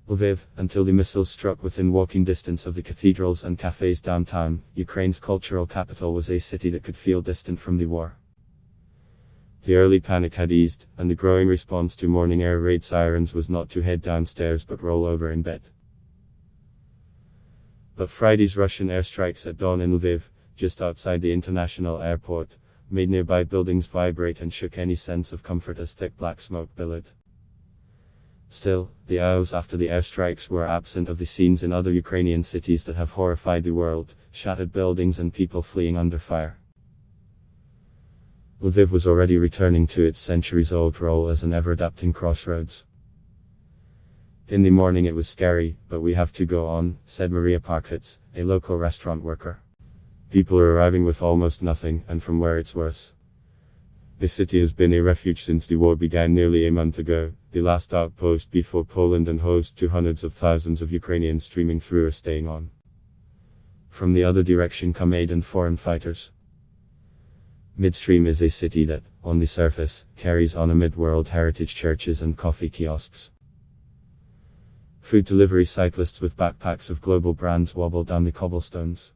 Lviv, until the missiles struck within walking distance of the cathedrals and cafes downtown, Ukraine's cultural capital, was a city that could feel distant from the war. The early panic had eased, and the growing response to morning air raid sirens was not to head downstairs but roll over in bed. But Friday's Russian airstrikes at dawn in Lviv, just outside the international airport, made nearby buildings vibrate and shook any sense of comfort as thick black smoke billowed. Still, the hours after the airstrikes were absent of the scenes in other Ukrainian cities that have horrified the world: shattered buildings and people fleeing under fire. Lviv was already returning to its centuries-old role as an ever-adapting crossroads. In the morning it was scary, but we have to go on, said Maria Parkitz, a local restaurant worker. People are arriving with almost nothing, and from where it's worse. The city has been a refuge since the war began nearly a month ago, the last outpost before Poland, and host to hundreds of thousands of Ukrainians streaming through or staying on. From the other direction come aid and foreign fighters. Midstream is a city that, on the surface, carries on amid world heritage churches and coffee kiosks. Food delivery cyclists with backpacks of global brands wobble down the cobblestones.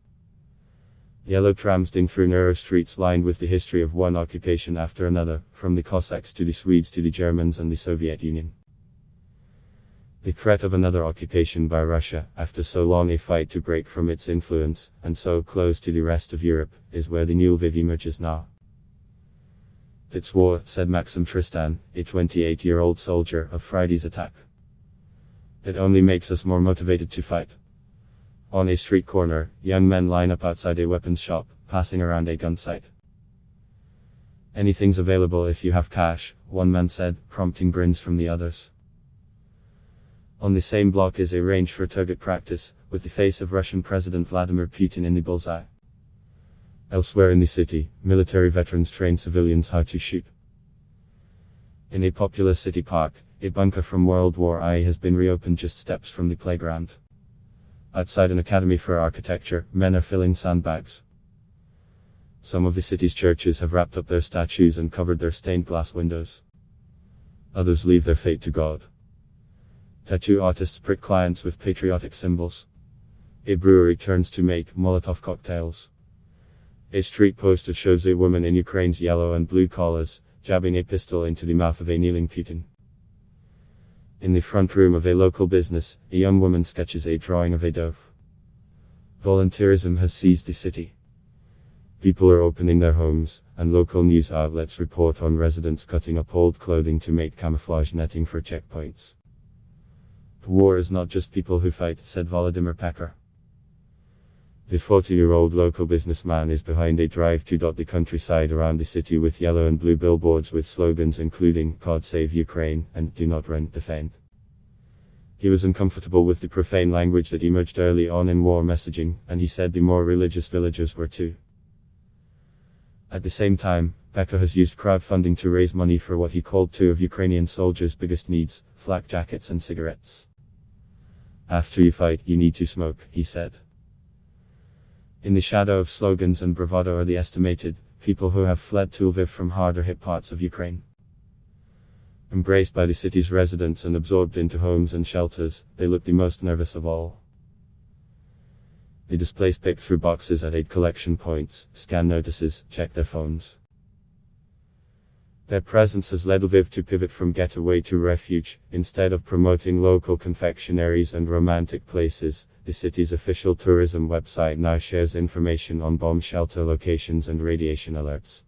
Yellow trams ding through narrow streets lined with the history of one occupation after another, from the Cossacks to the Swedes to the Germans and the Soviet Union. The threat of another occupation by Russia, after so long a fight to break from its influence, and so close to the rest of Europe, is where the new Lviv emerges now. It's war, said Maxim Tristan, a 28-year-old soldier, of Friday's attack. It only makes us more motivated to fight. On a street corner, young men line up outside a weapons shop, passing around a gun sight. Anything's available if you have cash, one man said, prompting grins from the others. On the same block is a range for target practice, with the face of Russian President Vladimir Putin in the bullseye. Elsewhere in the city, military veterans train civilians how to shoot. In a popular city park, a bunker from World War I has been reopened just steps from the playground. Outside an academy for architecture, men are filling sandbags. Some of the city's churches have wrapped up their statues and covered their stained glass windows. Others leave their fate to God. Tattoo artists prick clients with patriotic symbols. A brewery turns to make Molotov cocktails. A street poster shows a woman in Ukraine's yellow and blue collars, jabbing a pistol into the mouth of a kneeling Putin. In the front room of a local business, a young woman sketches a drawing of a dove. Volunteerism has seized the city. People are opening their homes, and local news outlets report on residents cutting up old clothing to make camouflage netting for checkpoints. War is not just people who fight, said Volodymyr Pekar. The 40-year-old local businessman is behind a drive to dot the countryside around the city with yellow and blue billboards with slogans including "God Save Ukraine" and "Do Not Rent, Defend." He was uncomfortable with the profane language that emerged early on in war messaging, and he said the more religious villagers were too. At the same time, Pekar has used crowdfunding to raise money for what he called two of Ukrainian soldiers' biggest needs: flak jackets and cigarettes. After you fight, you need to smoke, he said. In the shadow of slogans and bravado are the estimated people who have fled to Lviv from harder hit parts of Ukraine. Embraced by the city's residents and absorbed into homes and shelters, they look the most nervous of all. The displaced pick through boxes at aid collection points, scan notices, check their phones. Their presence has led Lviv to pivot from getaway to refuge. Instead of promoting local confectionaries and romantic places, the city's official tourism website now shares information on bomb shelter locations and radiation alerts.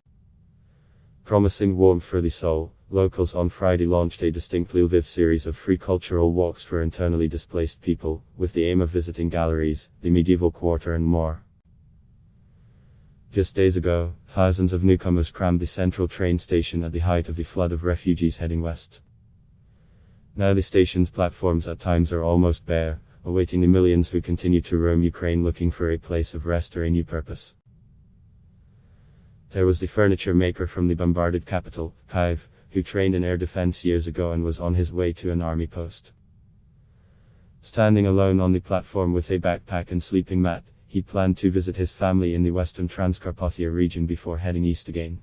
Promising warmth for the soul, locals on Friday launched a distinctly Lviv series of free cultural walks for internally displaced people, with the aim of visiting galleries, the medieval quarter and more. Just days ago, thousands of newcomers crammed the central train station at the height of the flood of refugees heading west. Now the station's platforms at times are almost bare, awaiting the millions who continue to roam Ukraine looking for a place of rest or a new purpose. There was the furniture maker from the bombarded capital, LVIV, who trained in air defense years ago and was on his way to an army post. Standing alone on the platform with a backpack and sleeping mat, he planned to visit his family in the western Transcarpathia region before heading east again.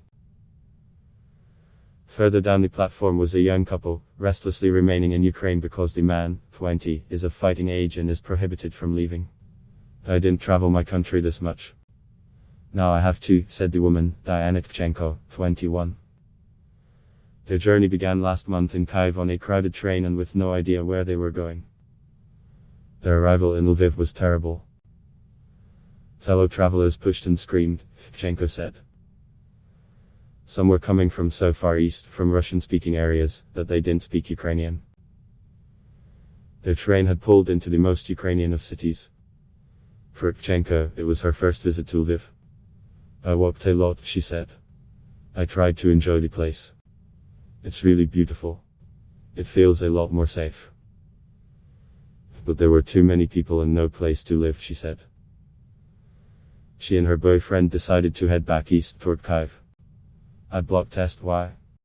Further down the platform was a young couple, restlessly remaining in Ukraine because the man, 20, is of fighting age and is prohibited from leaving. I didn't travel my country this much. Now I have to, said the woman, Diana Tkchenko, 21. Their journey began last month in Kyiv on a crowded train and with no idea where they were going. Their arrival in Lviv was terrible. Fellow travelers pushed and screamed, Tkchenko said. Some were coming from so far east, from Russian-speaking areas, that they didn't speak Ukrainian. Their train had pulled into the most Ukrainian of cities. For Tkchenko, it was her first visit to Lviv. I walked a lot, she said. I tried to enjoy the place. It's really beautiful. It feels a lot more safe. But there were too many people and no place to live, she said. She and her boyfriend decided to head back east toward Kyiv. I'd block test why.